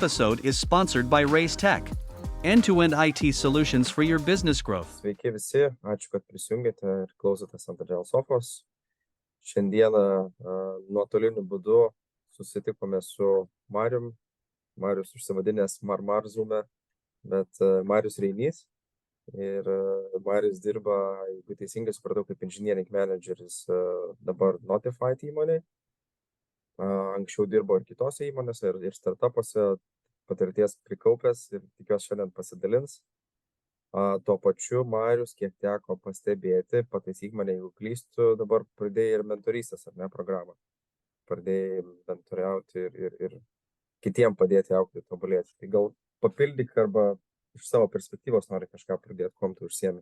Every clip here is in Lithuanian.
episode is sponsored by Raise Tech, end-to-end IT solutions for your business growth. Sveiki visi, ačiū, kad prisijungėte ir klausotės ant Agile Sofos. Šiandieną nuotoliniu būdu susitikome su Marium. Marius užsivadinęs Marmar Zoom'e, bet Marius Reinys. Ir Marius dirba, jeigu teisingai supratau, kaip engineering manageris dabar Notified įmonėje. Anksčiau dirbo ir kitose įmonėse, ir startupuose, patirties prikaupęs ir tikiuosi šiandien pasidalins. Tuo pačiu Marius, kiek teko pastebėti, pataisyk mane, jeigu klystu, dabar pradėjai ir mentorystės, ar ne, programą. Pradėjai mentoriauti ir kitiem padėti augti, tobulėti. Tai gal papildyk arba iš savo perspektyvos nori kažką pradėti, kuom tu užsiemi.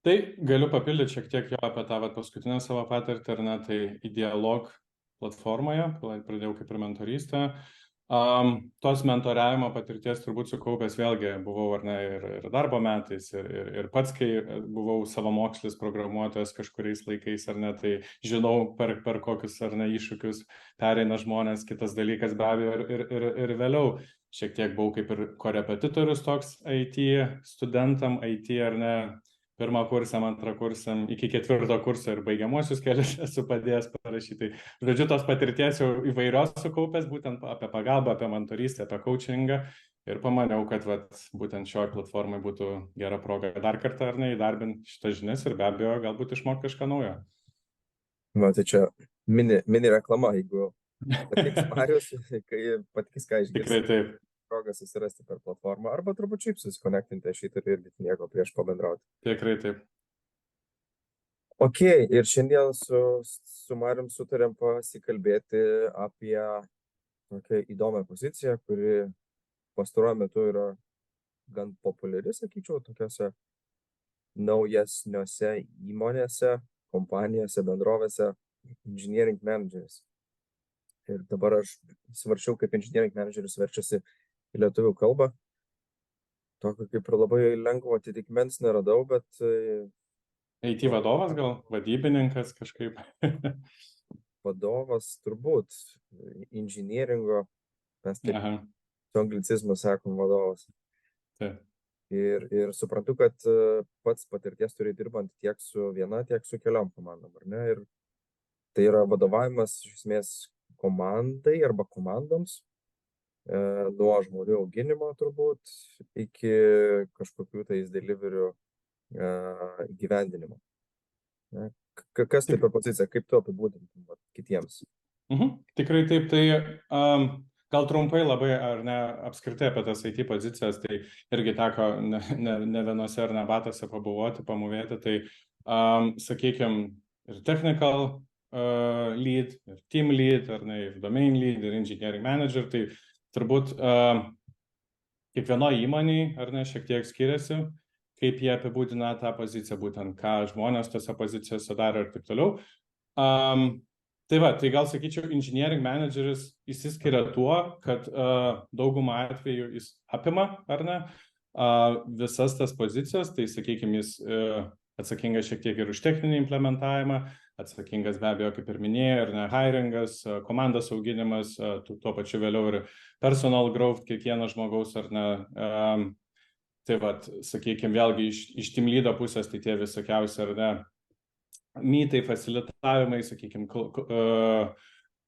Tai galiu papildyti šiek tiek jo apie tą paskutinę savo patirtį, ar ne, tai Idealog platformoje, pradėjau kaip ir mentorystę. Tos mentoriavimo patirties turbūt sukaupęs vėlgi buvau, ar ne, ir darbo metais, ir pats, kai buvau savamokslis programuotojas kažkuriais laikais, ar ne, tai žinau per kokius, ar ne, iššūkius pereina žmonės. Kitas dalykas be abejo ir vėliau šiek tiek buvau kaip ir korepetitorius toks IT studentam, IT, ar ne, pirmą kursam, antrą kursam, iki ketvirto kurso ir baigiamuosius kelius esu padėjęs parašyti. Žodžiu, tos patirties jau įvairios sukaupęs, būtent apie pagalbą, apie mentorystę, apie coachingą. Ir pamaniau, kad būtent šioj platformai būtų gera proga dar kartą, ar ne, įdarbinti šitas žinias ir be abejo galbūt išmokti kažką naujo. Va, tai čia mini reklama, jeigu patiks Marius, kai patikis, ką išgirsti. Tikrai taip. Progą susirasti per platformą, arba turbūt šiaip susikonektinti, aš įtariu irgi nieko prieš pabendrauti. Tikrai taip. Ok, ir šiandien su Marium sutarėm pasikalbėti apie tokią įdomią poziciją, kuri pastaruoju metu yra gan populiari, sakyčiau, tokiose naujesniuose įmonėse, kompanijose, bendrovėse, engineering manageris. Ir dabar aš svarčiau, kaip engineering manageris verčiasi į lietuvių kalbą. Tokio kaip ir labai lengvo atitikmens neradau, bet... IT vadovas gal? Vadybininkas kažkaip? Vadovas turbūt. Inžinieringo. Mes taip su anglicizmu sakom vadovas. Taip. Ir suprantu, kad pats patirties turi dirbant tiek su viena, tiek su keliom komandom, ar ne? Ir tai yra vadovavimas iš esmės komandai arba komandoms. Nuo žmonių auginimo turbūt iki kažkokių tais deliverių gyvendinimo. Kas tai per pozicija, kaip tu apibūdintum kitiems? Tikrai taip, tai gal trumpai labai, ar ne, apskritai apie tas IT pozicijas, tai irgi teko ne vienose ar ne batose pabuvoti, pamuvėti, tai sakykime ir technical lead, ir team lead, ar ne, ir domain lead, ir engineering manager, tai turbūt kiekvienoje įmonėje, ar ne, šiek tiek skiriasi, kaip jie apibūdina tą poziciją, būtent ką žmonės tose pozicijose daro ir taip toliau. Tai gal sakyčiau, engineering manageris išsiskiria tuo, kad daugumą atvejų jis apima, ar ne, visas tas pozicijas, tai sakykime, jis atsakingas šiek tiek ir už techninį implementavimą, atsakingas be abejo, kaip ir minėjau, ir ne hiringas, komandos auginimas, tuo pačiu vėliau ir personal growth kiekvieno žmogaus, ar ne. Tai sakykime, vėlgi iš team leado pusės, tai tie visokiausi, ar ne, mytai, fasilitavimai, sakykime,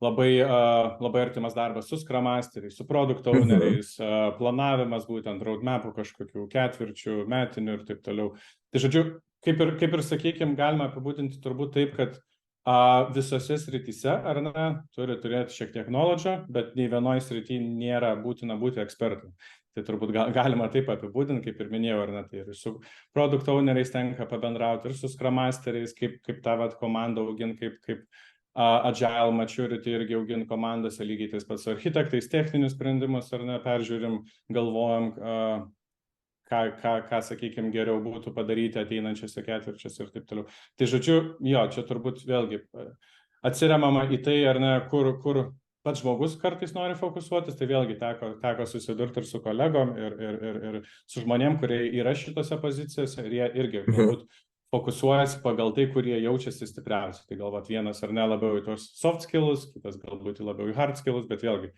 labai artimas darbas su Scrum Masteriais, su product owneriais, planavimas būtent roadmapų kažkokių ketvirčių, metinių ir taip toliau. Tai žodžiu, kaip ir sakykime, galima apibūdinti turbūt taip, kad visose srityse, ar ne, turi turėti šiek tiek knowledge, bet nei vienoje srityje nėra būtina būti ekspertu. Tai turbūt galima taip apibūdinti, kaip ir minėjau, ar ne, tai ir su product owneriais tenka pabendrauti, ir su Scrum Masteriais, kaip tą komandą auginti, kaip Agile maturity irgi auginti komandose, lygiai tais pats su architektais, techninius sprendimus, ar ne, peržiūrim, galvojam, ką sakykime, geriau būtų padaryti ateinančiose ketvirčiuose ir taip toliau. Tai žodžiu, jo, čia turbūt vėlgi atsiremama į tai, ar ne, kur pats žmogus kartais nori fokusuotis, tai vėlgi teko susidurti ir su kolegom, ir su žmonėm, kurie yra šitose pozicijose, ir jie irgi galbūt fokusuojasi pagal tai, kurie jaučiasi stipriausiai. Tai galbūt vienas ar ne labiau į tos soft skills, kitas galbūt labiau į hard skills, bet vėlgi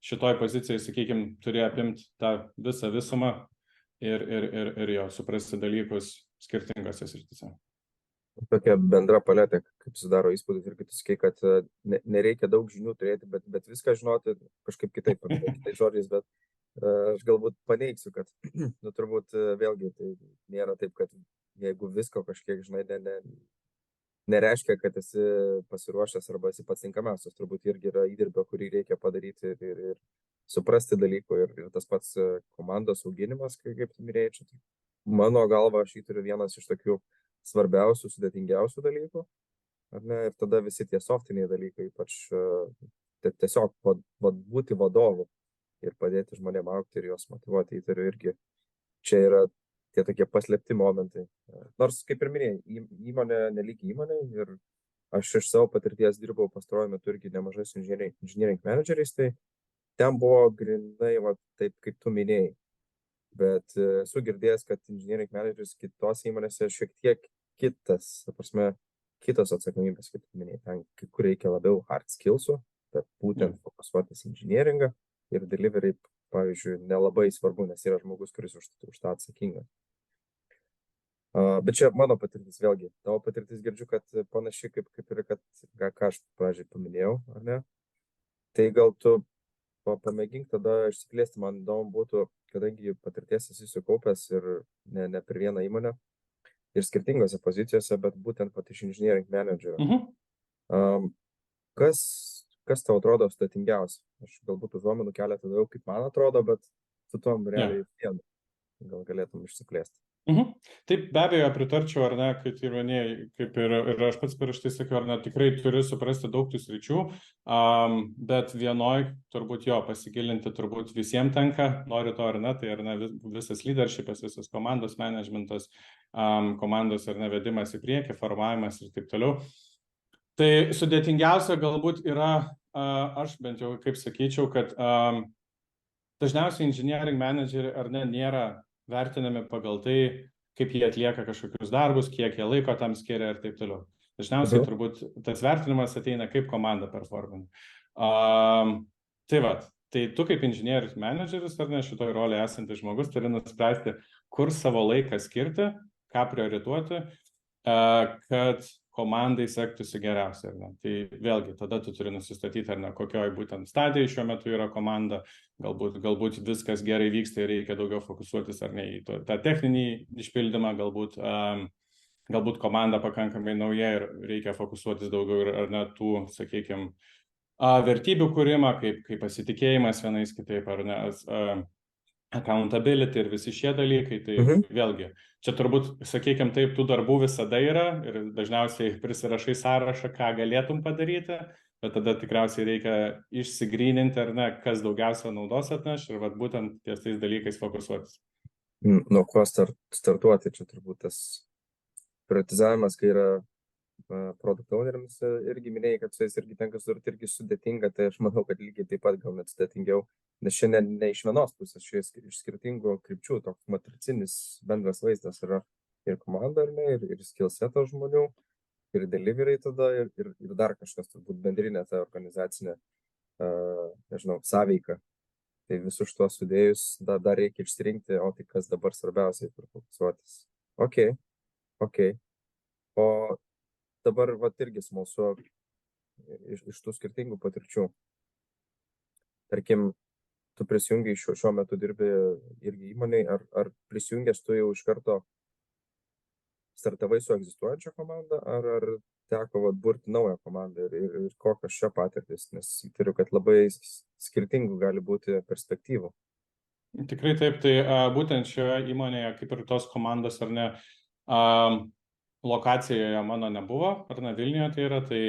šitoj pozicijai, sakykime, turi apimti tą visą visumą ir jo suprasti dalykus skirtingose srityse. Tokia bendra paletė, kaip sudaro įspūdis ir kaip tu sakai, kad nereikia daug žinių turėti, bet viską žinoti kažkaip kitaip, kitais žodžiais, bet aš galbūt paneigsiu, kad, nu, turbūt vėlgi tai nėra taip, kad jeigu visko kažkiek žinai, nereiškia, kad esi pasiruošęs arba esi pats tinkamiausias, turbūt irgi yra įdirbio, kurį reikia padaryti ir suprasti dalykų ir tas pats komandos auginimas, kaip tu minėjai, čia mano galva aš jį turiu vienas iš tokių svarbiausių, sudėtingiausių dalykų, ar ne, ir tada visi tie softiniai dalykai, ypač tiesiog būti vadovu ir padėti žmonėm augti ir juos motyvuoti, įtariu irgi čia yra tie tokie paslėpti momentai. Nors, kaip ir minėjai, įmonė nelygi įmonė ir aš iš savo patirties dirbau pastaruoju metu irgi nemažai su engineering manageriais, tai ten buvo grinai taip, kaip tu minėjai. Bet esu girdėjęs, kad engineering manageris kitose įmonėse šiek tiek kitas, ta prasme, kitos atsakomybės, kaip tu minėjai, ten, kur reikia labiau hard skillsų, bet būtent fokusuotis engineeringą ir delivery, pavyzdžiui, nelabai svarbu, nes yra žmogus, kuris už tą atsakingas. Bet čia mano patirtis vėlgi, tavo patirtis girdžiu, kad panašiai kaip ir, kad ką aš pradžiai paminėjau, ar ne? Tai gal tu pamėgink tada išsiplėsti, man įdomu būtų, kadangi patirties esi sukaupęs ir ne per vieną įmonę ir skirtingose pozicijose, bet būtent iš engineering managerio. Kas tau atrodo sudėtingiausia? Aš galbūt užuominų keletą daugiau, kaip man atrodo, bet su tom realiai vienu. Gal galėtum išsiplėsti. Taip, be abejo, pritarčiau, ar ne, kad ir minėjai, kaip ir aš pats prieš tai sakiau, ar ne, tikrai turi suprasti daug tų sričių, bet vienoj turbūt pasigilinti turbūt visiems tenka, nori to ar ne, tai ar ne, visas leadershipas, visas komandos managementas, komandos ar ne vedimas į priekį, formavimas ir taip toliau. Tai sudėtingiausia galbūt yra, aš bent jau kaip sakyčiau, kad dažniausiai engineering manageriai ar ne nėra vertinami pagal tai, kaip jie atlieka kažkokius darbus, kiek jie laiko tam skiria ir taip toliau. Dažniausiai turbūt tas vertinimas ateina kaip komanda performance. Tai tu kaip engineering manageris ar ne šitoj rolėje esantis žmogus turi nuspręsti, kur savo laiką skirti, ką priorituoti, kad komandai sektųsi geriausiai, ar ne. Tai vėlgi, tada tu turi nusistatyti, ar ne, kokioj būtent stadijai šiuo metu yra komanda, galbūt viskas gerai vyksta ir reikia daugiau fokusuotis, ar ne, į tą techninį išpildymą, galbūt komanda pakankamai nauja ir reikia fokusuotis daugiau ir, ar ne, tų, sakykime, vertybių kūrimą, kaip pasitikėjimas vienais kitaip, ar ne, accountability ir visi šie dalykai, tai vėlgi, čia turbūt, sakykime taip, tų darbų visada yra ir dažniausiai prisirašai sąrašą, ką galėtum padaryti, bet tada tikriausiai reikia išsigryninti, ar ne, kas daugiausia naudos atneš ir būtent ties tais dalykais fokusuotis. Nuo ko startuoti, čia turbūt tas prioritizavimas, kai yra product owneriams irgi minėjai, kad su jais irgi tenka sudaryti irgi sudėtinga, tai aš manau, kad lygiai taip pat gal net sudėtingiau, nes šiandien ne iš vienos pusės, iš skirtingų krypčių, toks matricinis bendras vaizdas yra ir komanda, ar ne, ir skillsetas žmonių, ir delivery tada, ir dar kažkas, turbūt bendrinė ta organizacinė, nežinau, sąveika. Tai visus šitos sudėjus dar reikia išsirinkti, o tai kas dabar svarbiausiai tur fokusuotis. Ok. O dabar irgi smalsu iš tų skirtingų patirčių. Tarkim, tu prisijungiai šiuo metu dirbi irgi įmonėj, ar prisijungęs tu jau iš karto startavai su egzistuojančia komanda, ar teko burti naują komandą ir kokios čia patirtis, nes įtariu, kad labai skirtingų gali būti perspektyvų. Tikrai taip, tai būtent šioje įmonėje, kaip ir tos komandos, ar ne, lokacijoje mano nebuvo, ar ne, Vilniuje tai yra, tai,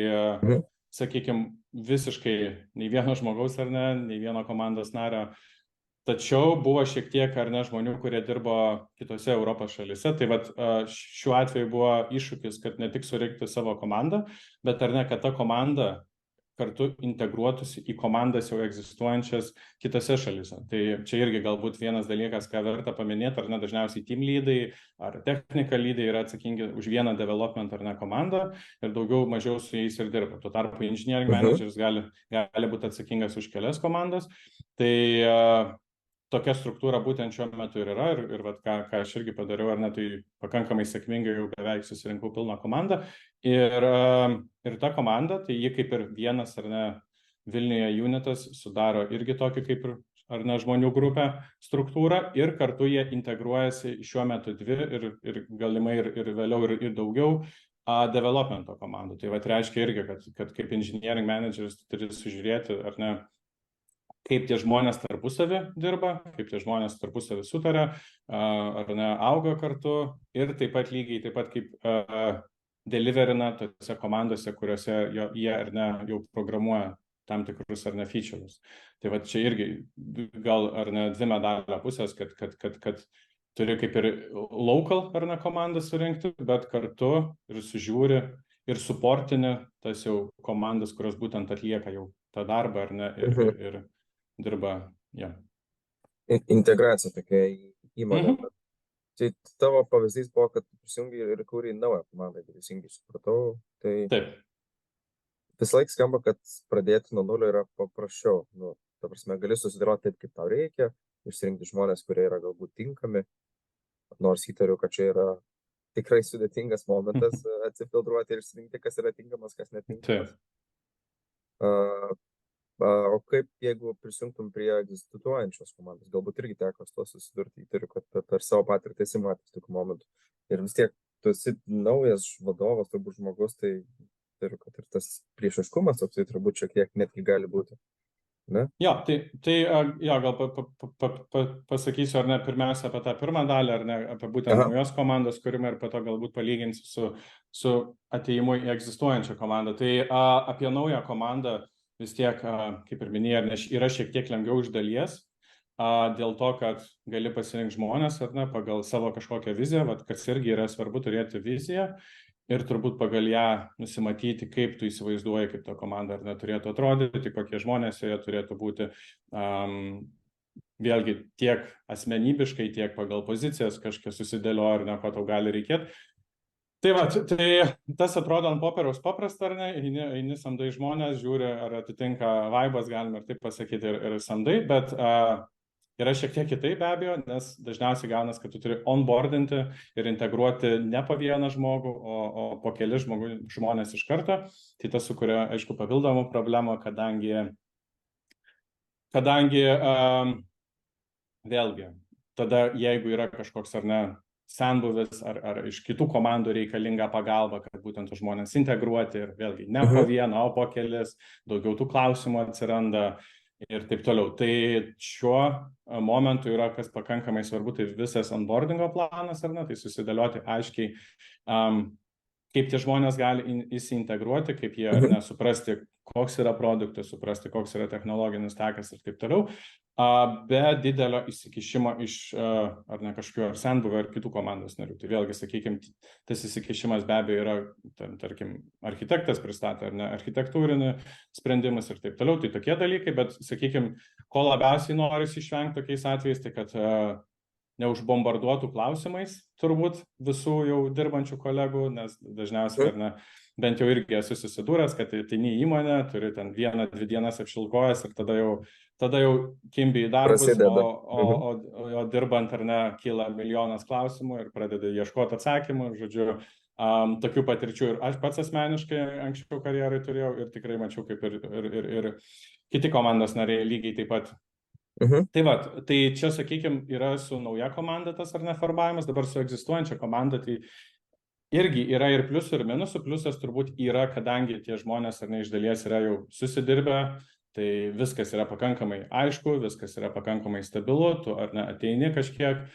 sakykime, visiškai nei vieno žmogaus, ar ne, nei vieno komandos nario, tačiau buvo šiek tiek, ar ne, žmonių, kurie dirbo kitose Europos šalyse, tai šiuo atveju buvo iššūkis, kad ne tik surinkti savo komandą, bet ar ne, kad ta komanda kartu integruotųsi į komandas jau egzistuojančias kitose šalyse. Tai čia irgi galbūt vienas dalykas, ką verta paminėti, ar ne, dažniausiai team lydai ar technical lydai yra atsakingi už vieną development ar ne komandą ir daugiau mažiau su jais ir dirba. Tuo tarpu engineering manageris gali būti atsakingas už kelias komandas. Tai tokia struktūra būtent šiuo metu ir yra, ir vat, ką aš irgi padariau, ar ne, tai pakankamai sėkmingai jau beveik susirinkau pilną komandą. Ir ta komanda, tai ji kaip ir vienas, ar ne, Vilniuje unitas sudaro irgi tokį kaip ir, ar ne, žmonių grupę struktūrą ir kartu jie integruojasi šiuo metu dvi ir galimai ir vėliau ir daugiau developmento komandų. Tai vat reiškia irgi, kad kaip engineering manageris turi sužiūrėti, ar ne, kaip tie žmonės tarpusavį dirba, kaip tie žmonės tarpusavį sutarė, ar ne, auga kartu ir taip pat lygiai, taip pat kaip deliverina tose komandose, kuriuose jie ar ne jau programuoja tam tikrus ar ne features. Tai va čia irgi gal ar ne dvi medalio pusės, kad turi kaip ir local ar ne komandą surinkti, bet kartu ir sužiūri ir suportini tas jau komandas, kurios būtent atlieka jau tą darbą ar ne ir dirba, ja. Integracija tokia įmonė. Tai tavo pavyzdys buvo, kad prisijungi ir kūrei naują komandą, teisingai supratau. Tai taip. Visą laiką skamba, kad pradėti nuo nulio yra paprasčiau. Nu, ta prasme, gali susidėlioti taip, kaip tau reikia, išsirinkti žmonės, kurie yra galbūt tinkami, nors įtariu, kad čia yra tikrai sudėtingas momentas atsifiltruoti ir išsirinkti, kas yra tinkamas, kas netinkamas. O kaip, jeigu prisijungtum prie egzistuojančios komandos, galbūt irgi teko su to susidurti, įtariu, kad per savo patirtį esi matęs tokių momentų. Ir vis tiek, tu esi naujas vadovas, turbūt žmogus, tai įtariu, kad ir tas priešiškumas toksai turbūt šiek tiek netgi gali būti. Ne? Jo, tai gal pasakysiu, ar ne, pirmiausia apie tą pirmą dalį, ar ne, apie būtent naujos komandos kūrimą ir po to galbūt palyginsiu su atėjimu į egzistuojančią komandą. Tai apie naują komandą vis tiek, kaip ir minėjau, yra šiek tiek lengviau iš dalies, dėl to, kad gali pasirinkti žmonės, ar ne, pagal savo kažkokią viziją, kas irgi yra svarbu turėti viziją ir turbūt pagal ją nusimatyti, kaip tu įsivaizduoji, kaip ta komanda ar neturėtų atrodyti, kokie žmonės joje turėtų būti, vėlgi tiek asmenybiškai, tiek pagal pozicijas kažkas susidėlioja, ar ne, ko tau gali reikėti. Tai va, tai tas atrodo ant popieriaus paprasta, ar ne, eini samdai žmonės, žiūri, ar atitinka vaibas, galime ir taip pasakyti, ir samdai, bet yra šiek tiek kitaip be abejo, nes dažniausiai gaunas, kad tu turi onboardinti ir integruoti ne po vieną žmogų, o po keli žmonės iš karto. Tai tas sukuria, aišku, papildomų problemų, kadangi vėlgi, tada jeigu yra kažkoks ar ne senbuvis ar iš kitų komandų reikalinga pagalba, kad būtent žmonės integruoti ir vėlgi ne po vieną, o po kelis, daugiau tų klausimų atsiranda ir taip toliau. Tai šiuo momentu yra kas pakankamai svarbu, tai visas onboardingo planas, ar ne, tai susidėlioti aiškiai, kaip tie žmonės gali įsiintegruoti, kaip jie suprasti, koks yra produktas, suprasti, koks yra technologinis takas ir taip toliau, be didelio įsikišimo iš ar ne kažkokio ar senbuvio ar kitų komandos narių. Tai vėlgi, sakykime, tas įsikišimas be abejo yra, tarkim, architektas pristatė, ar ne, architektūrinį sprendimus ir taip toliau, tai tokie dalykai, bet, sakykime, ko labiausiai norisi išvengti tokiais atvejais, tai kad neužbombarduotų klausimais turbūt visų jau dirbančių kolegų, nes dažniausiai, ar ne, bent jau irgi esu susidūręs, kad ateini į įmonę, turi ten 1-2 dienas apšilkojęs ir tada jau kimbi į darbus, o dirbant, ar ne, kyla milijonas klausimų ir pradeda ieškoti atsakymų, žodžiu, tokių patirčių ir aš pats asmeniškai anksčiau karjerai turėjau ir tikrai mačiau, kaip ir kiti komandos nariai lygiai taip pat. Tai va, tai čia, sakykime, yra su nauja komanda tas ar neformavimas, dabar su egzistuojančia komanda, tai irgi yra ir pliusų ir minusų. Pliusas turbūt yra, kadangi tie žmonės ar ne iš dalies yra jau susidirbę, tai viskas yra pakankamai aišku, viskas yra pakankamai stabilu, tu ar ne ateini kažkiek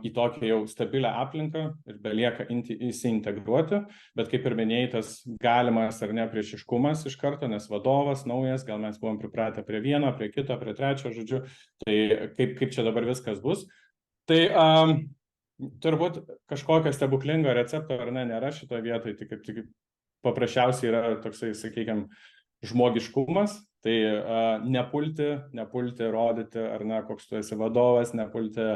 į tokią jau stabilią aplinką ir belieka įsiintegruoti, bet kaip ir minėjai, tas galimas ar ne priešiškumas iš karto, nes vadovas naujas, gal mes buvom pripratę prie vieno, prie kito, prie trečio, žodžiu, tai kaip čia dabar viskas bus. Tai turbūt kažkokio stebuklingo recepto ar ne nėra šitoje vietoje, tik paprasčiausiai yra toksai, sakykime, žmogiškumas, tai nepulti rodyti, ar ne, koks tu esi vadovas, nepulti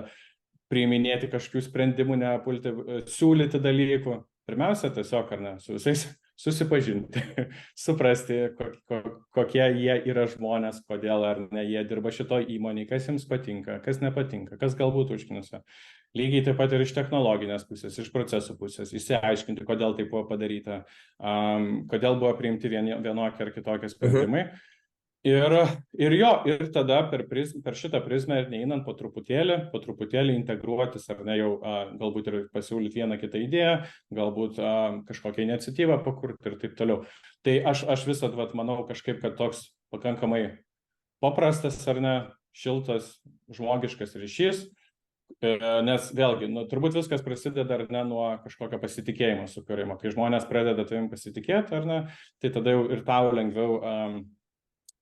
priiminėti kažkokių sprendimų, nepulti siūlyti dalykų. Pirmiausia, tiesiog, ar ne, su visais susipažinti, suprasti, kokie jie yra žmonės, kodėl ar ne jie dirba šitoj įmonėje, kas jiems patinka, kas nepatinka, kas galbūt užknisa. Lygiai taip pat ir iš technologinės pusės, iš procesų pusės, išsiaiškinti, kodėl tai buvo padaryta, kodėl buvo priimti vienokie ar kitokie sprendimai. Ir tada per šitą prizmę ir neįnant po truputėlį integruotis, ar ne jau galbūt ir pasiūlyti vieną kitą idėją, galbūt kažkokią iniciatyvą pakurti ir taip toliau. Tai aš visad manau kažkaip, kad toks pakankamai paprastas, ar ne, šiltas, žmogiškas ryšys, nes vėlgi, turbūt viskas prasideda, ar ne, nuo kažkokio pasitikėjimo sukūrimo. Kai žmonės pradeda tavim pasitikėti, ar ne, tai tada jau ir tau lengviau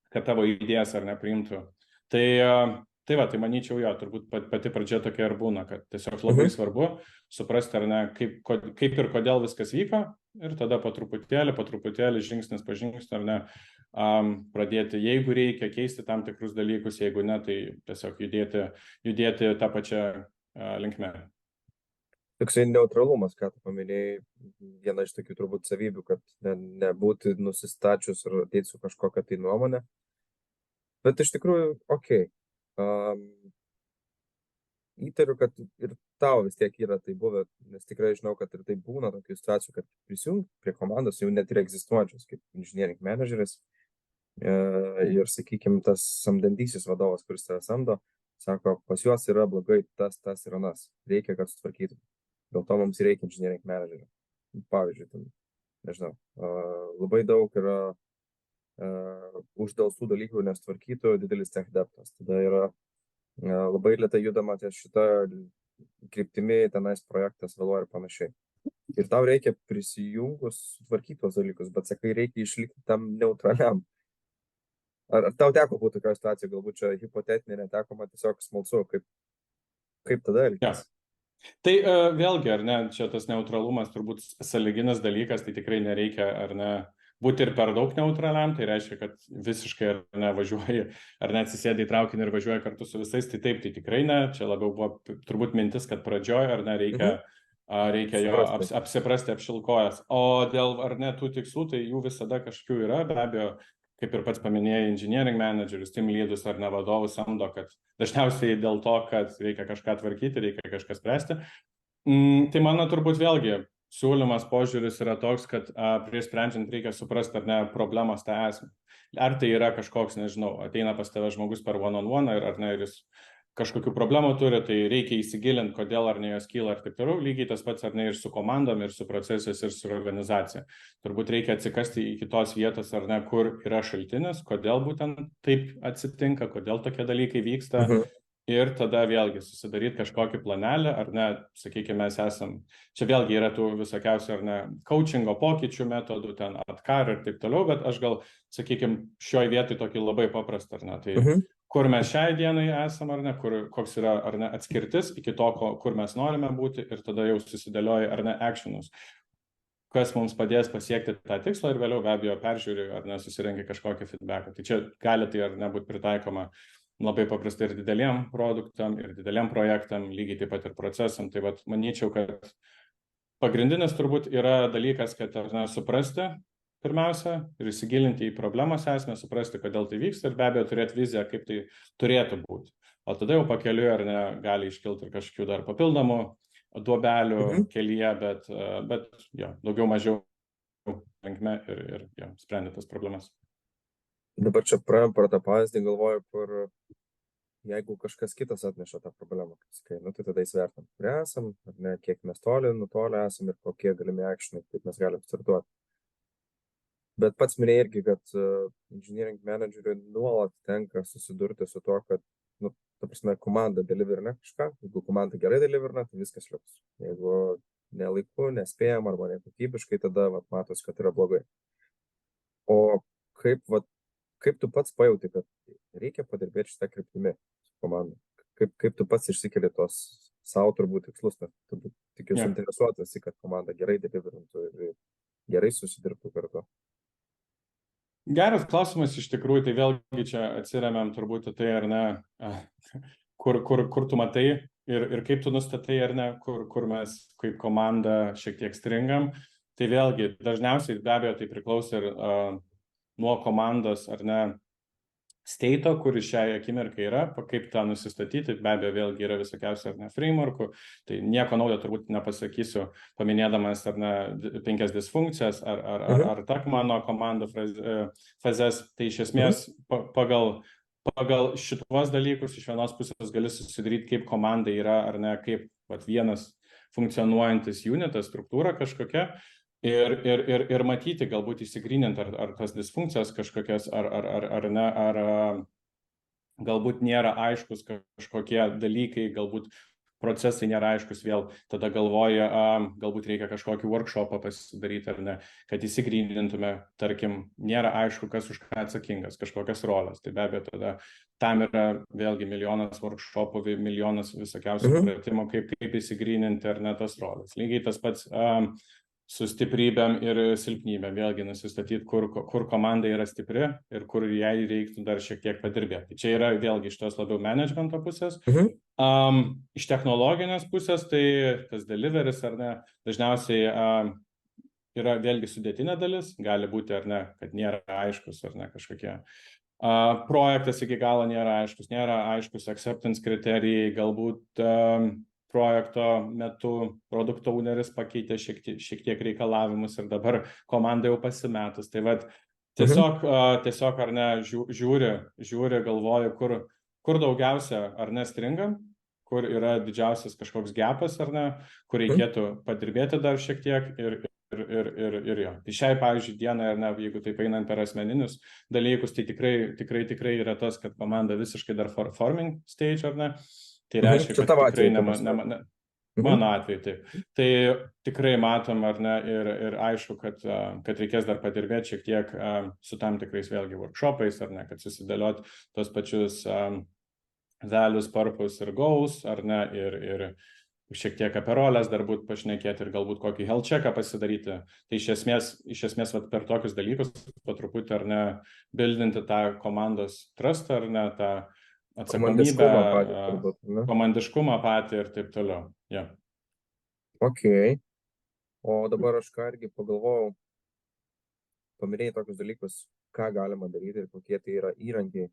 kad tavo idėjas ar nepriimtų. Tai manyčiau jo, turbūt pati pradžia tokia ir būna, kad tiesiog labai svarbu suprasti, ar ne, kaip ir kodėl viskas vyko, ir tada po truputėlį, žingsnis po žingsnio, ar ne, pradėti, jeigu reikia, keisti tam tikrus dalykus, jeigu ne, tai tiesiog judėti tą pačią linkmę. Toksai neutralumas, ką tu paminėjai, viena iš tokių turbūt savybių, kad nebūti nusistačius ir ateiti su kažkokia tai nuomonė. Bet iš tikrųjų, įtariu, kad ir tau vis tiek yra tai buvę, nes tikrai žinau, kad ir tai būna tokių situacijų, kad prisijungi prie komandos jau net ir egzistuojančios kaip engineering manageris ir, sakykime, tas samdantysis vadovas, kuris tave samdo, sako, pas juos yra blogai tas ir anas, reikia, kad sutvarkytų. Dėl to mums reikia engineering managerio. Pavyzdžiui, nežinau, labai daug yra uždelstų dalykų nesutvarkytų, didelis tech debtas. Tada yra labai lėtai judama ties šitą kryptimi, tenais projektas vėluoja ir panašiai. Ir tau reikia prisijungus sutvarkyti tos dalykus, bet sakai, reikia išlikti tam neutraliam. Ar tau teko būti tokia situacija, galbūt čia hipotetinė, neteko, man tiesiog smalsu, kaip tada elgtis? Ja. Tai vėlgi, ar ne, čia tas neutralumas turbūt sąlyginis dalykas, tai tikrai nereikia, ar ne, būti ir per daug neutraliam, tai reiškia, kad visiškai ar ne važiuoji, ar ne atsisėdi į traukinį ir važiuoji kartu su visais, tai taip, tai tikrai ne, čia labiau buvo turbūt mintis, kad pradžioj, ar ne, reikia jo apsiprasti, apšilkojas, o dėl ar ne tų tikslų, tai jų visada kažkokių yra, be abejo, kaip ir pats paminėjai, engineering managerius, team leadus ar ne vadovus samdo, kad dažniausiai dėl to, kad reikia kažką tvarkyti, reikia kažką spręsti. Tai mano turbūt vėlgi siūlymas požiūris yra toks, kad prieš sprendžiant reikia suprasti, ar ne, problemos tą esmę. Ar tai yra kažkoks, nežinau, ateina pas tave žmogus per one-on-one, ar ne, ir jis kažkokių problemų turi, tai reikia įsigilinti, kodėl ar ne jos kyla ir taip toliau. Lygiai tas pats ar ne ir su komandom, ir su procesais, ir su organizacija. Turbūt reikia atsikasti į kitos vietos, ar ne, kur yra šaltinis, kodėl būtent taip atsitinka, kodėl tokie dalykai vyksta. Ir tada vėlgi susidaryti kažkokį planelį, ar ne, sakykime, mes esam, čia vėlgi yra tų visokiausių, ar ne, coachingo pokyčių metodų, ten atkar ir taip toliau, bet aš gal, sakykime, šioje vietoje tokį labai paprastą, ar ne, tai kur mes šiai dienai esam, ar ne, koks yra, ar ne, atskirtis iki to, kur mes norime būti, ir tada jau susidėlioja, ar ne, actionus, kas mums padės pasiekti tą tikslą, ir vėliau be abejo peržiūri, ar ne, susirengia kažkokį feedbacką. Tai čia gali tai ar ne būti pritaikoma labai paprastai ir dideliem produktam, ir dideliem projektam, lygiai taip pat ir procesam. Tai manyčiau, kad pagrindinis turbūt yra dalykas, kad ar ne, suprasti pirmiausia ir įsigilinti į problemos esmę, suprasti, kodėl tai vyksta, ir be abejo turėti viziją, kaip tai turėtų būti. O tada jau pakeliui, ar ne, gali iškilti ir kažkokių dar papildomų duobelių kelyje, bet jo, daugiau mažiau linkme ir sprendė tas problemas. Dabar čia praėjom per tą pavyzdį, galvoju, kur jeigu kažkas kitas atneša tą problemą, tai tada įsvertam, kur esam, ar ne, kiek mes nutolę esam ir kokie galimi actionai, kaip mes galim startuoti. Bet pats minėjai irgi, kad engineering manageriui nuolat tenka susidurti su to, kad, ta prasme, komanda deliverina kažką. Jeigu komanda gerai deliverina, tai viskas liuks. Jeigu nelaiku, nespėjam arba nekokybiškai, tada matos, kad yra blogai. O kaip tu pats pajauti, kad reikia padirbėti šitą kryptimį su komanda? Kaip tu pats išsikeli tos savo turbūt tikslus, nes turbūt tik jūs suinteresuotas, kad komanda gerai deliverintų ir gerai susidirbtų kartu. Geras klausimas iš tikrųjų, tai vėlgi čia atsiremiam turbūt į tai, ar ne, kur tu matai ir kaip tu nustatai, ar ne, kur mes kaip komanda šiek tiek stringam. Tai vėlgi, dažniausiai be abejo tai priklauso ir nuo komandos, ar ne, state'o, kuris šiai akimirkai yra, kaip tą nusistatyti, be abejo vėlgi yra visokiausių ar ne frameworkų, tai nieko naujo turbūt nepasakysiu, paminėdamas ar ne 5 disfunkcijas, ar tak mano komandų fazes, tai iš esmės pagal šituos dalykus iš vienos pusės gali susidaryti, kaip komanda yra, ar ne, kaip vienas funkcionuojantis unitas, struktūra kažkokia, ir matyti, galbūt įsigryninti, ar tas disfunkcijas kažkokias, ar ne, ar galbūt nėra aiškus kažkokie dalykai, galbūt procesai nėra aiškus, vėl tada galvoja, galbūt reikia kažkokį workshopą pasidaryti, ar ne, kad įsigrynintume, tarkim, nėra aišku, kas už ką atsakingas, kažkokias roles, tai be abejo tada tam yra vėlgi milijonas workshopų, milijonas visokiausių pratimų, kaip įsigryninti, ar ne, tas roles. Lygiai tas pats su stiprybėm ir silpnybėm, vėlgi nusistatyti, kur komanda yra stipri ir kur jai reiktų dar šiek tiek padirbėti. Čia yra vėlgi iš tos labiau managemento pusės. Iš technologinės pusės, tai tas deliveris, ar ne, dažniausiai yra vėlgi sudėtinė dalis, gali būti, ar ne, kad nėra aiškus, ar ne, kažkokie projektas iki galo nėra aiškus acceptance kriterijai, galbūt projekto metu product owneris pakeitė šiek tiek reikalavimus ir dabar komanda jau pasimetus. Tai tiesiog ar ne, žiūri, galvoju, kur daugiausia ar ne stringam, kur yra didžiausias kažkoks gapas, ar ne, kur reikėtų padirbėti dar šiek tiek ir jo. Tai šiai, pavyzdžiui, dienai, ar ne, jeigu taip einant per asmeninius dalykus, tai tikrai yra tas, kad komanda visiškai dar forming stage, ar ne. Tai reiškia, kad tikrai mano atveju taip. Tai tikrai matom, ar ne, ir aišku, kad reikės dar padirbėti šiek tiek su tam tikrais vėlgi workshopais, ar ne, kad susidėliot tos pačius values, purpose ir goals, ar ne, ir šiek tiek apie roles dar būt pašnekėti ir galbūt kokį health checką pasidaryti. Tai iš esmės per tokius dalykus po truputį, ar ne, bildinti tą komandos trustą, ar ne, tą atsakomybę, komandiškumą patį ir taip toliau. Yeah. Ok. O dabar aš ką irgi pagalvojau, paminėjai tokius dalykus, ką galima daryti ir kokie tai yra įrankiai.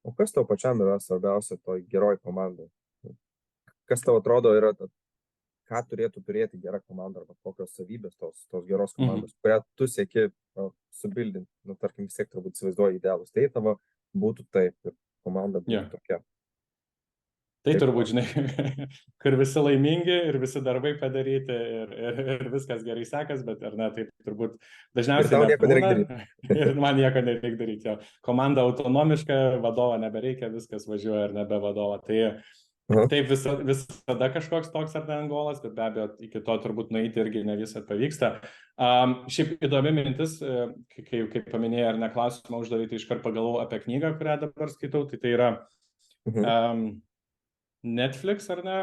O kas tau pačiam yra svarbiausia toj geroj komandai? Kas tau atrodo yra, ką turėtų turėti gera komanda, arba kokios savybės tos geros komandos, kurią tu sieki subildinti, tarkim, vis tiek turbūt įsivaizduoji idealus. Tai tavo būtų taip ir komanda būtų tokia. Tai turbūt, žinai, kur visi laimingi ir visi darbai padaryti ir viskas gerai sekas, bet ar ne, tai turbūt dažniausiai nebūna. Ir man nieko nereikia daryti. Jo. Komanda autonomiška, vadovo nebereikia, viskas važiuoja ir nebe vadovo. Tai taip visada kažkoks toks ar ne angolas, bet be abejo iki to turbūt nueiti irgi ne visą pavyksta. Šiaip įdomi mintis, kai paminėjai ar ne klausimą uždavė, tai iškart pagalvojau apie knygą, kurią dabar skaitau, tai yra Netflix, ar ne,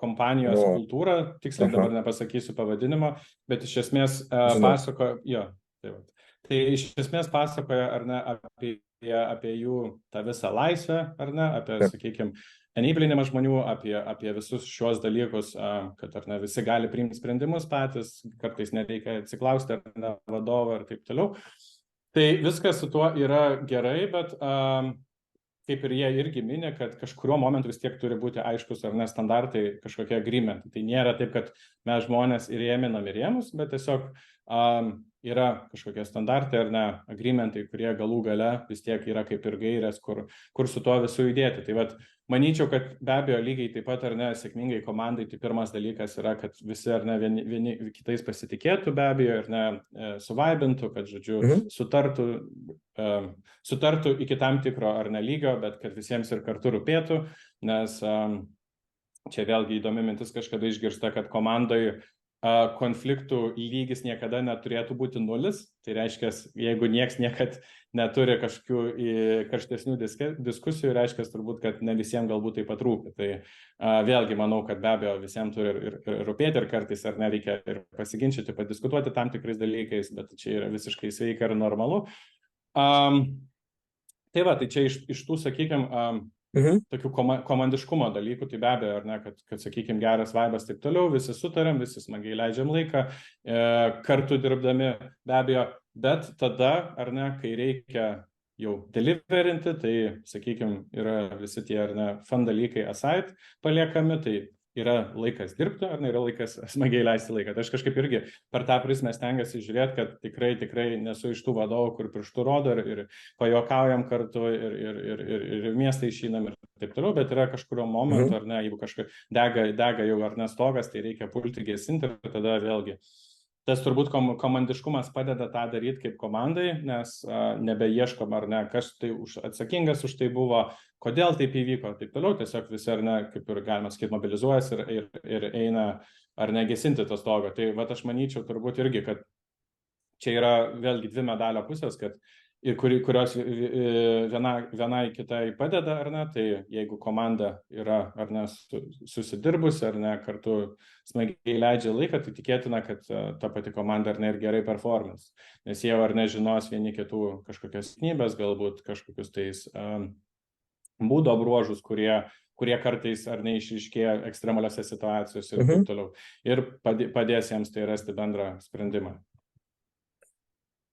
kompanijos kultūra, tiksliai dabar nepasakysiu pavadinimo, bet iš esmės pasakoja, tai iš esmės pasakoja, ar ne, apie jų tą visą laisvę, ar ne, apie, sakykime, enablinimą žmonių, apie visus šios dalykus, kad ar ne, visi gali priimti sprendimus patys, kartais nereikia atsiklausti, ar ne, vadovo ir taip toliau. Tai viskas su tuo yra gerai, bet kaip ir jie irgi minė, kad kažkuriuo momentu vis tiek turi būti aiškus ar ne standartai, kažkokie agreementai. Tai nėra taip, kad mes žmonės įrėminam ir rėmus, bet tiesiog yra kažkokie standartai ar ne agreementai, kurie galų gale vis tiek yra kaip ir gairės, kur su tuo visu judėti. Tai vat, manyčiau, kad be abejo lygiai taip pat ar ne sėkmingai komandai, tai pirmas dalykas yra, kad visi ar ne vieni kitais pasitikėtų be abejo ir ne suvaibintų, kad, žodžiu, sutartų iki tam tikro ar ne lygio, bet kad visiems ir kartu rūpėtų, nes čia vėlgi įdomi mintis kažkada išgirsta, kad komandai konfliktų lygis niekada neturėtų būti nulis. Tai reiškia, jeigu nieks niekad neturi kažkokių karštesnių diskusijų, reiškia turbūt, kad ne visiems galbūt taip pat rūpi. Tai vėlgi manau, kad be abejo visiems turi ir rūpėti ir kartais ar nereikia ir pasiginčyti, padiskutuoti tam tikrais dalykais, bet čia yra visiškai sveika ir normalu. Tai va, tai čia iš tų, sakykime, tokių komandiškumo dalykų, tai be abejo, ar ne, kad sakykime, geras vaibas taip toliau, visi sutarėm, visi smagiai leidžiam laiką, kartu dirbdami, be abejo, bet tada, ar ne, kai reikia jau deliverinti, tai, sakykime, yra visi tie, ar ne, fun dalykai aside paliekami, tai yra laikas dirbti, ar ne, yra laikas smagiai leisti laiką. Tai aš kažkaip irgi per tą prizmę stengiuosi žiūrėti, kad tikrai nesu iš tų vadovų, kur pirštų rodo ir pajuokaujam kartu ir miestą išeinam ir taip toliau, bet yra kažkurio momentu, ar ne, jeigu kažkaip dega jau ar ne stogas, tai reikia pulti gesinti ir tada vėlgi. Tas turbūt komandiškumas padeda tą daryti kaip komandai, nes nebeieškom, ar ne, kas tai atsakingas už tai buvo, kodėl taip įvyko, taip toliau, tiesiog visi, ar ne, kaip ir galima sakyti, mobilizuojas ir eina, ar ne, gesinti to stogo. Tai vat aš manyčiau turbūt irgi, kad čia yra vėlgi dvi medalio pusės, kad ir kurios vienai kitai padeda, ar ne, tai jeigu komanda yra, ar ne, susidirbusi, ar ne, kartu smagiai leidžia laiką, tai tikėtina, kad ta pati komanda, ar ne, ir gerai performance, nes jie, ar ne, žinos vieni kitų kažkokias silpnybės, galbūt kažkokius tais būdo bruožus, kurie kartais, ar ne, išryškėja ekstremaliose situacijose ir taip toliau, ir padės jiems tai rasti bendrą sprendimą.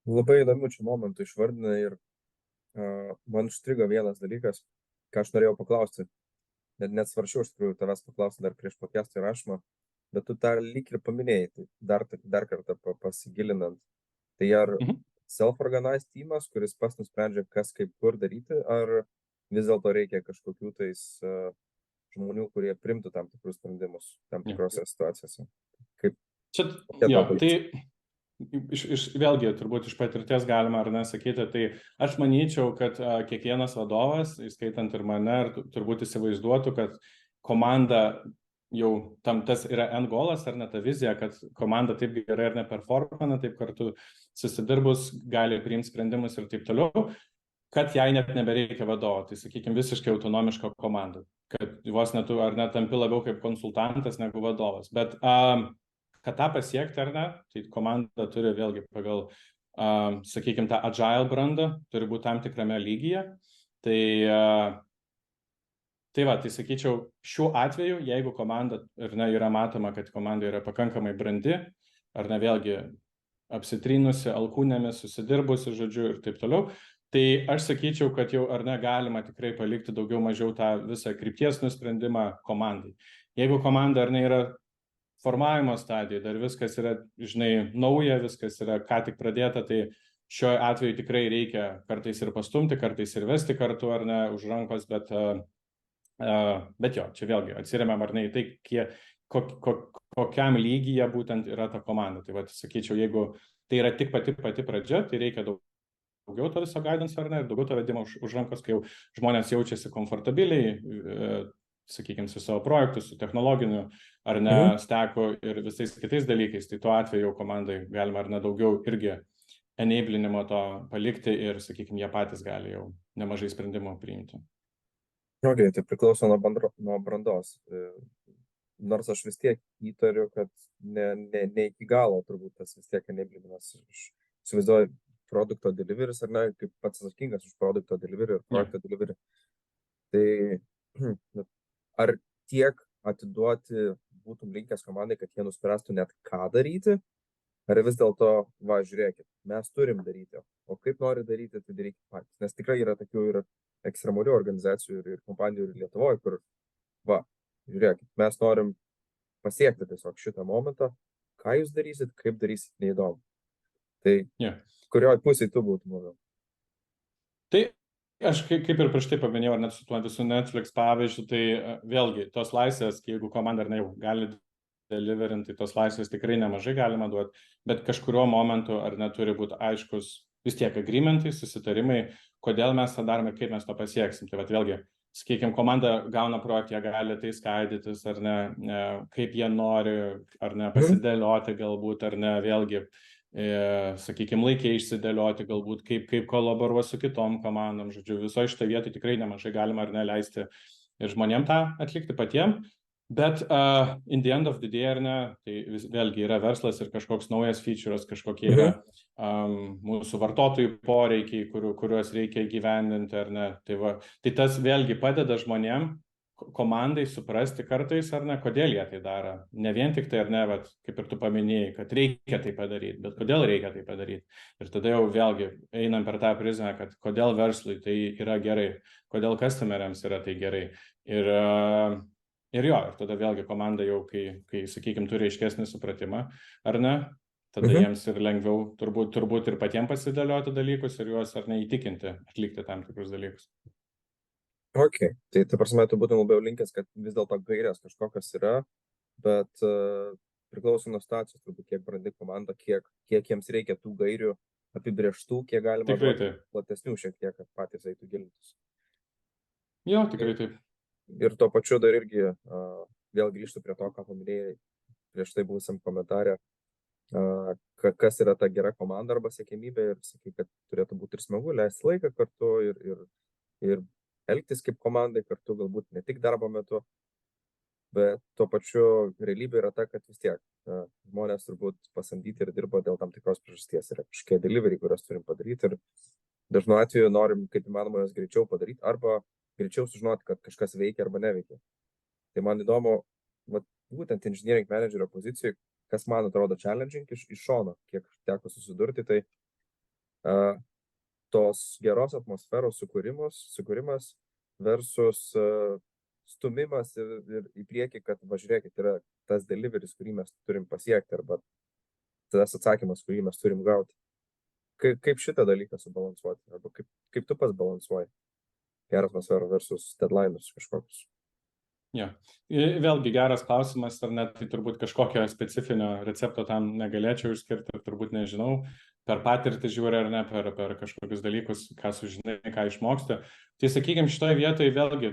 Labai įdomių čia momentų išvardinai ir man užstrigo vienas dalykas, ką aš norėjau paklausti. Net svaršiau iš tikrųjų tavęs paklausti dar prieš podcast'o įrašymą, bet tu tą lyg ir paminėjai, tai dar kartą pasigilinant. Tai ar self-organized teamas, kuris pats nusprendžia, kas kaip kur daryti, ar vis dėlto reikia kažkokių tais žmonių, kurie primtų tam tikrus sprendimus tam tikrose situacijose? Kaip? Čia, jo, tai vėlgi, turbūt iš patirties galima, ar nesakyti, tai aš manyčiau, kad kiekvienas vadovas, įskaitant ir mane, turbūt įsivaizduotų, kad komanda jau tas yra end goalas, ar ne ta vizija, kad komanda taip gerai ar neperformana, taip kartu susidirbus gali priimti sprendimus ir taip toliau, kad jai net nebereikia vadovo, tai sakykime visiškai autonomiška komanda, kad vos netu ar net tampi labiau kaip konsultantas negu vadovas, bet kad tą pasiekti, ar ne, tai komanda turi vėlgi pagal, sakykime, tą agile brandą, turi būti tam tikrame lygyje. Tai sakyčiau, šiuo atveju, jeigu komanda, ar ne, yra matoma, kad komanda yra pakankamai brandi, ar ne, vėlgi apsitrynusi, alkūnėmis, susidirbusi, žodžiu, ir taip toliau, tai aš sakyčiau, kad jau, ar ne, galima tikrai palikti daugiau mažiau tą visą krypties nusprendimą komandai. Jeigu komanda, ar ne, yra formavimo stadijai, dar viskas yra, žinai, nauja, viskas yra ką tik pradėta, tai šiuo atveju tikrai reikia kartais ir pastumti, kartais ir vesti kartu, ar ne, už rankos, bet jo, čia vėlgi atsiremiam, ar ne, į tai, kokiam lygyje būtent yra ta komanda. Tai va, sakyčiau, jeigu tai yra tik pati pradžia, tai reikia daugiau to viso guidance, ar ne, ir daugiau to vedimo už rankos, kai jau žmonės jaučiasi komfortabiliai, sakykime, su savo projektu, su technologiniu, ar ne, steku ir visais kitais dalykais, tai tuo atveju komandai galima, ar ne, daugiau irgi enablinimo to palikti ir, sakykime, jie patys gali jau nemažai sprendimų priimti. Ok, tai priklauso nuo brandos. Nors aš vis tiek įtariu, kad ne iki galo turbūt tas vis tiek enablinimas. Aš įsivaizduoju produkto delivery, ar ne, kaip pats atsakingas už produkto delivery ir projekto delivery. Tai ar tiek atiduoti būtum linkęs komandai, kad jie nuspręstų net ką daryti, ar vis dėlto, va, žiūrėkit, mes turim daryti, o kaip nori daryti, tai darykit patys. Nes tikrai yra tokių ir ekstremalių organizacijų ir kompanijų ir Lietuvoje, kur, va, žiūrėkit, mes norim pasiekti tiesiog šitą momentą, ką jūs darysit, kaip darysit, neįdomu. Tai kurioj pusėje tu būtum labiau? Tai aš kaip ir prieš tai paminėjau, ar net su tuo visų Netflix pavyzdžiu, tai vėlgi tos laisvės, jeigu komanda ar ne jau gali deliverinti, tos laisvės tikrai nemažai galima duoti, bet kažkurio momentu ar neturi būti aiškus vis tiek agreementai, susitarimai, kodėl mes tą darome, kaip mes to pasieksim. Tai vėlgi, sakykime, komanda gauna projektą, jie gali tai skaidytis, ar ne, kaip jie nori, ar ne, pasidėlioti galbūt, ar ne, vėlgi, sakykime, laikiai išsidėlioti, galbūt kaip kolaboruos su kitom komandom, žodžiu, viso šitą vietą tikrai nemažai galima ar neleisti ir žmonėm tą atlikti patiem, Bet in the end of the day, ar ne, tai vėlgi yra verslas ir kažkoks naujas feature'as, kažkokie yra mūsų vartotojų poreikiai, kuriuos reikia įgyvendinti, ar ne. Tai tas vėlgi padeda žmonėm, komandai suprasti kartais, ar ne, kodėl jie tai daro. Ne vien tik tai, ar ne, bet, kaip ir tu paminėjai, kad reikia tai padaryti, bet kodėl reikia tai padaryti. Ir tada jau vėlgi einam per tą prizmę, kad kodėl verslui tai yra gerai, kodėl customeriams yra tai gerai. Ir jo, ir tada vėlgi komanda jau, kai sakykime, turi aiškesnį supratimą, ar ne, tada jiems ir lengviau turbūt ir patiems pasidėlioti dalykus ir juos, ar ne, įtikinti, atlikti tam tikrus dalykus. Ok, tai prasme, tu būtum labiau linkęs, kad vis dėlto gairės kažkokios yra, bet priklauso nuo situacijos, turbūt kiek brandi komanda, kiek jiems reikia tų gairių apibrėžtų, kiek galima Tikrai platesnių šiek tiek, kad patys eitų gilintis. Jo, tikrai taip. Ir tuo pačiu dar irgi vėl grįžtu prie to, ką paminėjai prieš tai buvusiam komentarė, kas yra ta gera komanda arba siekiamybė ir sakai, kad turėtų būti ir smagu leisti laiką kartu ir elgtis kaip komandai kartu, galbūt ne tik darbo metu, bet tuo pačiu realybė yra ta, kad vis tiek žmonės turbūt pasamdyti ir dirba dėl tam tikros priežasties, yra kažkokie delivery, kuriuos turim padaryti ir dažnu atveju norim kaip įmanoma jas greičiau padaryti arba greičiau sužinoti, kad kažkas veikia arba neveikia. Tai man įdomu, būtent engineering managerio pozicijoje, kas man atrodo challenging iš šono, kiek teko susidurti, tai tos geros atmosferos sukūrimas versus stumimas ir į priekį, kad važiuokit, yra tas deliveris, kurį mes turim pasiekti arba tas atsakymas, kurį mes turim gauti. Kaip šitą dalyką subalansuoti arba kaip tu pats balansuoji? Gerą atmosferą versus deadline'us kažkokius. Ja. Vėlgi geras klausimas, ar net tai turbūt kažkokio specifinio recepto tam negalėčiau išskirti, turbūt nežinau, per patirtį žiūri ar ne, per kažkokius dalykus, ką sužinai, ką išmoksti. Tai sakykime, šitoje vietoje vėlgi,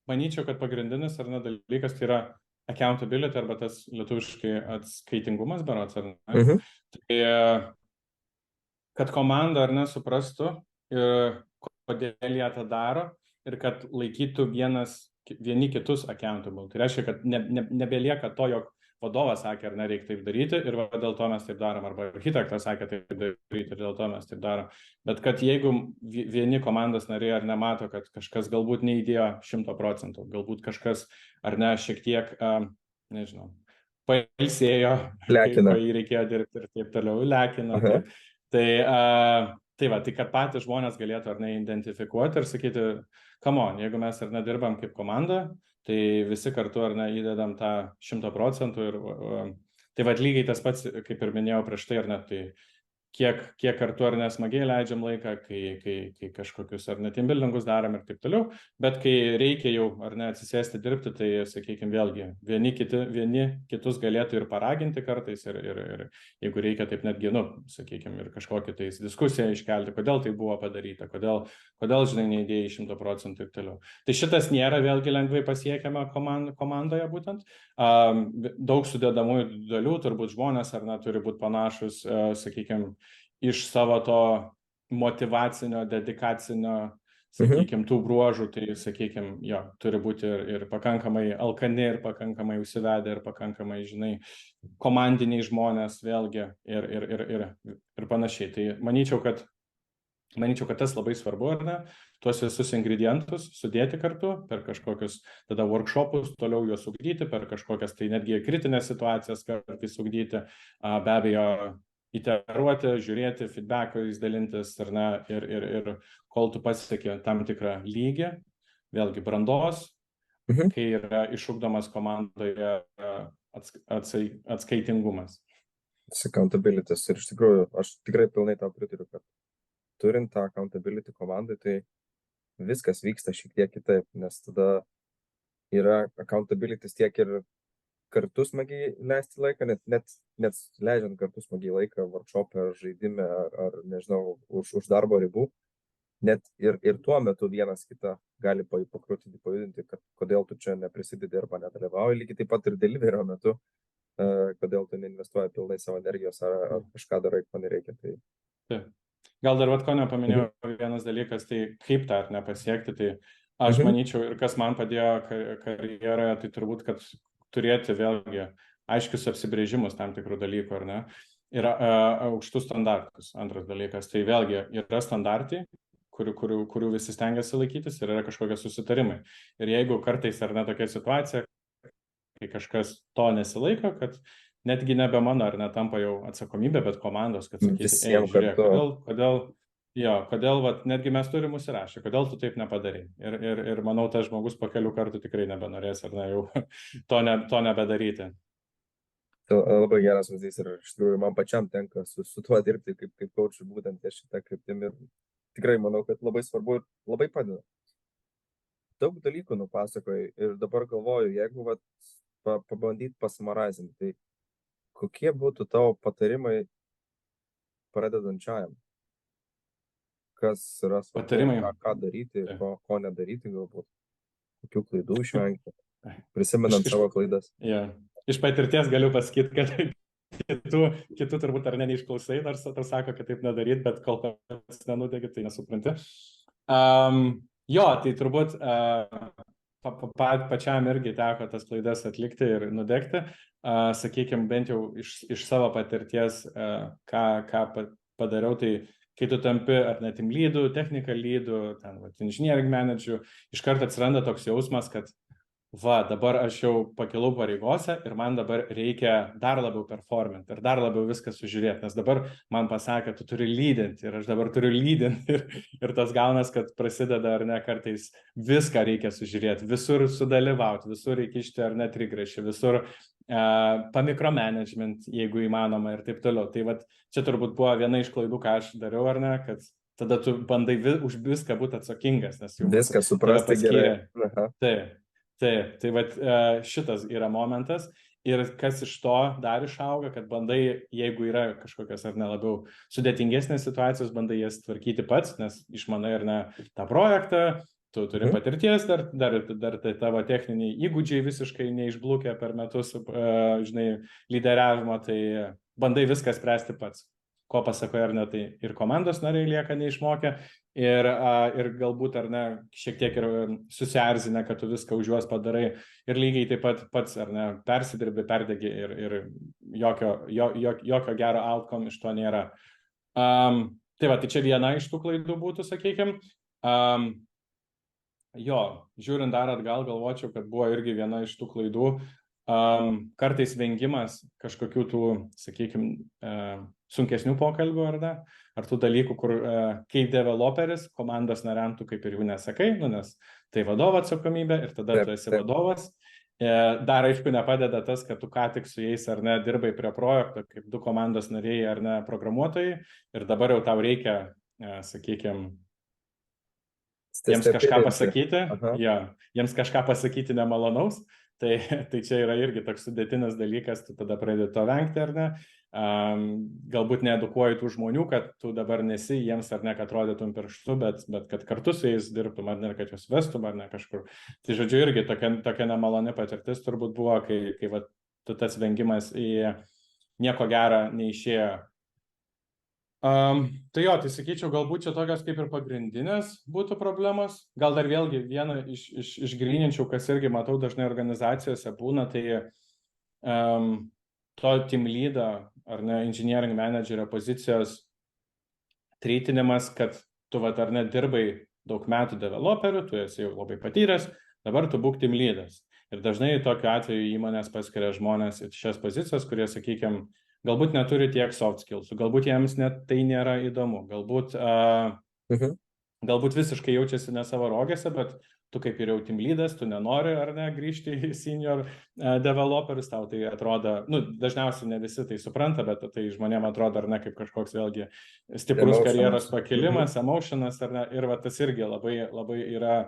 manyčiau, kad pagrindinis ar ne dalykas tai yra accountability arba tas lietuviškai atskaitingumas berods, ar ne. Tai, kad komanda ar ne suprastų, kodėl jie tą daro ir kad laikytų vieni kitus accountable. Tai reiškia, kad nebelieka to, jog vadovas sakė, ar nereikia taip daryti ir dėl to mes taip darom, arba architektas sakė taip daryti ir dėl to mes taip darom. Bet kad jeigu vieni komandos nariai ar nemato, kad kažkas galbūt neįdėjo 100%, galbūt kažkas ar ne šiek tiek, nežinau, pailsėjo, kai jį reikėjo dirbti ir taip toliau, lekina. Tai kad patys žmonės galėtų ar ne identifikuoti ir sakyti, come on, jeigu mes ar nedirbam kaip komanda, tai visi kartu ar ne įdedam tą 100% ir tai lygiai tas pats, kaip ir minėjau prieš tai, ar ne, tai kiek kartu ar nesmagiai leidžiam laiką, kai kažkokius ar net teambuildingus darom ir taip toliau, bet kai reikia jau ar ne atsisėsti dirbti, tai sakykime vėlgi, vieni kitus galėtų ir paraginti kartais ir jeigu reikia taip netgi, sakykime, ir kažkokią tais diskusiją iškelti, kodėl tai buvo padaryta, kodėl žinai, neįdėjai 100% ir taip toliau. Tai šitas nėra vėlgi lengvai pasiekiama komandoje būtent. Daug sudedamųjų dalių, turbūt žmonės ar ne turi būti panašus, sakykime, iš savo to motivacinio, dedikacinio, sakykime, tų bruožų, tai, sakykime, jo, turi būti ir pakankamai alkani, ir pakankamai užsivedę, ir pakankamai, žinai, komandiniai žmonės vėlgi ir panašiai. Tai manyčiau, kad tas labai svarbu, ar ne, tuos visus ingredientus sudėti kartu per kažkokius tada workshopus, toliau juos ugdyti, per kažkokias tai netgi kritinės situacijas kartais ugdyti, be abejo, iteruoti, žiūrėti, feedbackais dalintis, ar ne, ir kol tu pasieki tam tikrą lygį, vėlgi brandos, kai yra išugdomas komandoje atskaitingumas. Accountability. Ir iš tikrųjų, aš tikrai pilnai tau pritariu, kad turint tą accountability komandai, tai viskas vyksta šiek tiek kitaip, nes tada yra accountability tiek ir kartu smagiai leisti laiką, net leidžiant kartu smagiai laiką workshop'e ar žaidime, ar nežinau, už darbo ribų, net ir tuo metu vienas kitą gali pakrūtinti, pajudinti, kad kodėl tu čia neprisidedi arba nedalyvauji, lygiai taip pat ir deliverio metu, kodėl tu neinvestuoji pilnai savo energijos ar kažką darai, ko nereikia. Tai. Gal dar ko nepaminėjau, vienas dalykas, tai kaip tą ar nepasiekti, tai Aš manyčiau, ir kas man padėjo karjeroje, tai turbūt, kad turėti vėlgi aiškius apsibrėžimus tam tikrų dalykų, ar ne? Ir aukštus standartus, antras dalykas. Tai vėlgi yra standartai, kurių visi stengiasi laikytis ir yra kažkokie susitarimai. Ir jeigu kartais ar ne tokia situacija, kai kažkas to nesilaiko, kad netgi nebe mano ar netampa jau atsakomybė, bet komandos, kad sakyti, žiūrėk, kodėl vat, netgi mes turim užsirašę, kodėl tu taip nepadarai. Ir manau, tas žmogus po kelių kartų tikrai nebenorės ar ne jau to nebedaryti. Tai labai geras pavyzdys ir iš tikrųjų man pačiam tenka su tuo dirbti kaip coachui būtent ties šitą kryptimį. Ir tikrai manau, kad labai svarbu ir labai padeda. Daug dalykų nupasakojai ir dabar galvoju, jeigu vat, pabandyt pasamarazinti, tai kokie būtų tavo patarimai pradedančiajam? Kas yra svarbu, ką daryti, ko nedaryti galbūt, kokių klaidų išvengti, prisimenant savo klaidas. Iš patirties galiu pasakyti, kad kitų turbūt ar ne neišklausai, nors tau sako, kad taip nedaryt, bet kol kas nenudegi, tai nesupranti. Tai turbūt pačiam irgi teko tas klaidas atlikti ir nudegti. Sakykime, bent jau iš savo patirties, ką padariau, tai kai tu tampi ar net team leadų, technical leadų, engineering manager, iš karto atsiranda toks jausmas, kad dabar aš jau pakilau pareigose ir man dabar reikia dar labiau performint ir dar labiau viską sužiūrėti, nes dabar man pasakė, tu turi lydinti ir aš dabar turiu lydinti ir tas gaunas, kad prasideda ar ne kartais viską reikia sužiūrėti, visur sudalyvauti, visur įkišti ar net trigrašį, visur pamikromanagement, jeigu įmanoma ir taip toliau. Tai čia turbūt buvo viena iš klaidų, ką aš dariau, ar ne, kad tada tu bandai už viską būti atsakingas, nes jau viską suprasti gerai. Tai šitas yra momentas ir kas iš to dar išauga, kad bandai, jeigu yra kažkokios ar ne labiau sudėtingesnės situacijos, bandai jas tvarkyti pats, nes išmanai ar ne tą projektą, tu turi patirties, dar tai tavo techniniai įgūdžiai visiškai neišblūkę per metus, lyderiavimo, tai bandai viską spręsti pats. Ko pasakoja ar ne, tai ir komandos nariai lieka neišmokę ir galbūt ar ne šiek tiek ir susierzinę, kad tu viską už juos padarai ir lygiai taip pat pats ar ne persidirbi, perdegi ir jokio gero outcome iš to nėra. Tai čia viena iš tų klaidų būtų, sakykime. Žiūrint dar atgal, galvočiau, kad buvo irgi viena iš tų klaidų. Kartais vengimas kažkokių tų, sakykime, sunkesnių pokalbių, ar ne? Ar tų dalykų, kur kaip developeris, komandos nariam tu kaip ir jų nesakai, nes tai vadovo atsakomybė ir tada tu esi vadovas. Dar aišku nepadeda tas, kad tu ką tik su jais ar ne dirbai prie projekto, kaip du komandos nariai ar ne programuotojai ir dabar jau tau reikia, sakykime, jiems kažką pasakyti, jiems kažką pasakyti nemalonaus, tai čia yra irgi toks sudėtinis dalykas, tu tada pradedi to vengti ar ne, galbūt needukuoji tų žmonių, kad tu dabar nesi jiems ar ne, kad rodytum pirštu, bet kad kartu su jais dirbtum ar ne, kad juos vestum ar ne kažkur. Tai žodžiu irgi tokia nemaloni patirtis turbūt buvo, kai tas vengimas į nieko gerą neišėjo. Tai sakyčiau, galbūt čia tokios kaip ir pagrindinės būtų problemos. Gal dar vėlgi vieną išgryninčiau, kas irgi matau dažnai organizacijose būna, tai to team leado ar ne engineering managerio pozicijos treitinimas, kad tu ar ne dirbai daug metų developerių, tu esi jau labai patyręs, dabar tu būk team leadas. Ir dažnai tokiu atveju įmonės paskiria žmonės į šias pozicijas, kurie, sakykime, galbūt neturi tiek soft skills, galbūt jiems net tai nėra įdomu, galbūt visiškai jaučiasi ne savo rogėse, bet tu kaip ir jau team leadas, tu nenori ar ne grįžti į senior developerius, tau tai atrodo, dažniausiai ne visi tai supranta, bet tai žmonėm atrodo ar ne kaip kažkoks vėlgi stiprus karjeros pakilimas, emotionas ar ne, ir tas irgi labai, labai yra,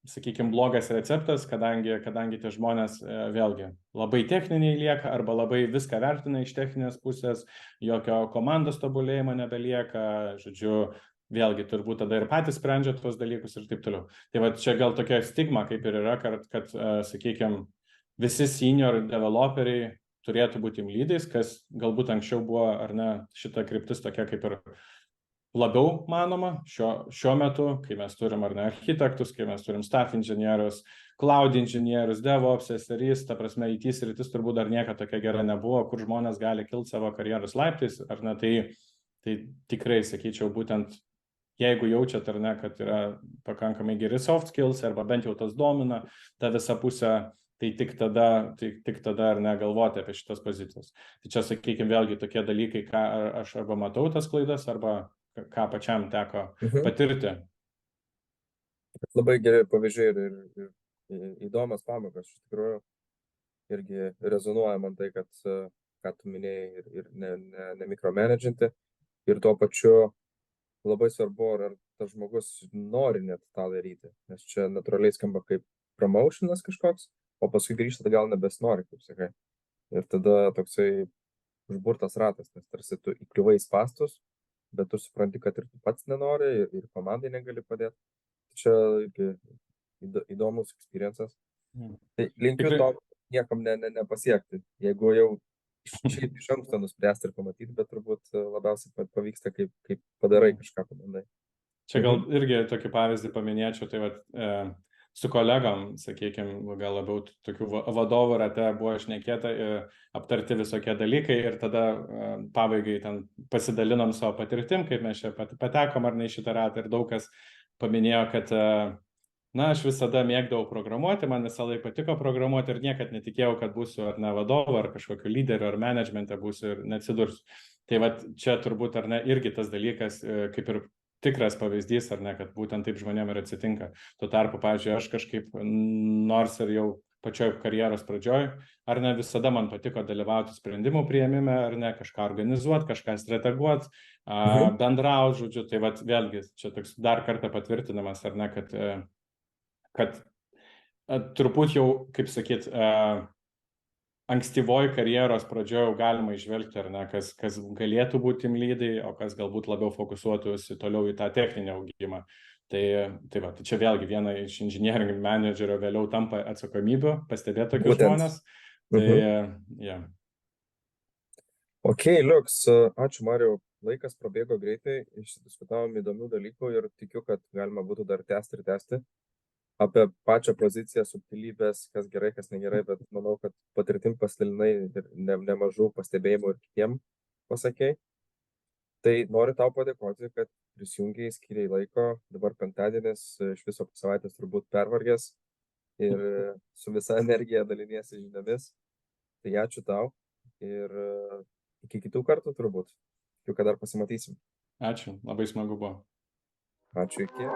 sakykime, blogas receptas, kadangi tie žmonės vėlgi labai techniniai lieka arba labai viską vertina iš techninės pusės, jokio komandos tobulėjimo nebelieka, žodžiu, vėlgi turbūt tada ir patys sprendžia tuos dalykus ir taip toliau. Tai čia gal tokia stigma kaip ir yra, kad sakykime, visi senior developeriai turėtų būti team leadais, kas galbūt anksčiau buvo, ar ne, šita kryptis tokia kaip ir labiau manoma šiuo metu, kai mes turim ar ne architektus, kai mes turim staff inžinierius, cloud inžinierius, DevOps, SREs, ta prasme, IT sritis turbūt dar niekada tokia gera nebuvo, kur žmonės gali kilti savo karjeros laiptais, ar ne, tai tikrai, sakyčiau, būtent jeigu jaučiat ar ne, kad yra pakankamai geri soft skills, arba bent jau tas domina tą visą pusę, tai tik tada ar ne galvoti apie šitas pozicijas. Tai čia, sakykime, vėlgi tokie dalykai, ką aš arba matau tas klaidas, arba ką pačiam teko patirti. Labai geri pavyzdžiai ir įdomios pamokas. Iš tikrųjų, irgi rezonuoja man tai, kad ką tu minėjai ir ne mikromanedžinti. Ir tuo pačiu labai svarbu, ar tas žmogus nori net tą daryti. Nes čia natūraliai skamba kaip promotionas kažkoks, o paskui grįžta gal nebesinori, kaip sakai. Ir tada toksai užburtas ratas, nes tarsi tu įkliuvai į spastus, bet tu supranti, kad ir tu pats nenori, ir komandai negali padėti. Čia irgi įdomus experiences. Tai linkiu to niekam nepasiekti. Jeigu jau iš anksto nuspręsti ir pamatyti, bet turbūt labiausiai pavyksta, kaip padarai kažką pabandai. Čia gal irgi tokį pavyzdį paminėčiau, tai su kolegom, sakykime, gal labiau tokių vadovų rate buvo šnekėta, aptarti visokie dalykai ir tada pabaigai ten pasidalinom savo patirtim, kaip mes čia patekom ar ne į šitą ratą, ir daug kas paminėjo, kad aš visada mėgdavau programuoti, man visą laiką patiko programuoti ir niekad netikėjau, kad būsiu ar ne vadovu, ar kažkokiu lyderiu, ar managemente būsiu ir neatsidursiu. Tai čia turbūt ar ne irgi tas dalykas, kaip ir tikras pavyzdys, ar ne, kad būtent taip žmonėm ir atsitinka. Tuo tarpu, pavyzdžiui, aš kažkaip, nors ir jau pačioj karjeros pradžioj, ar ne, visada man patiko dalyvauti sprendimų priėmime, ar ne, kažką organizuoti, kažką strateguoti, bendrauti, žodžiu, tai vėlgi čia toks dar kartą patvirtinimas, ar ne, kad turbūt jau, kaip sakyt, ankstyvoj karjeros pradžioje galima išvelgti, ar ne, kas galėtų būti team lydai, o kas galbūt labiau fokusuotųsi toliau į tą techninį augimą. Tai čia vėlgi viena iš engineering managerio vėliau tampa atsakomybių pastebėti tokius žmonės. Ok, liuks, ačiū Mariau, laikas prabėgo greitai, išsidiskutavom įdomių dalykų ir tikiu, kad galima būtų dar tęsti. Apie pačią poziciją, subtilybės, kas gerai, kas negerai, bet manau, kad patirtim pasidalinai ir nemažų pastebėjimų ir kitiem pasakei. Tai noriu tau padėkoti, kad prisijungiai, skiriai laiko, dabar penktadienis, iš viso savaitės turbūt pervargęs ir su visa energija daliniesi žiniomis. Tai ačiū tau ir iki kitų kartų turbūt. Tikiu, kad dar pasimatysim. Ačiū, labai smagu buvo. Ačiū, iki.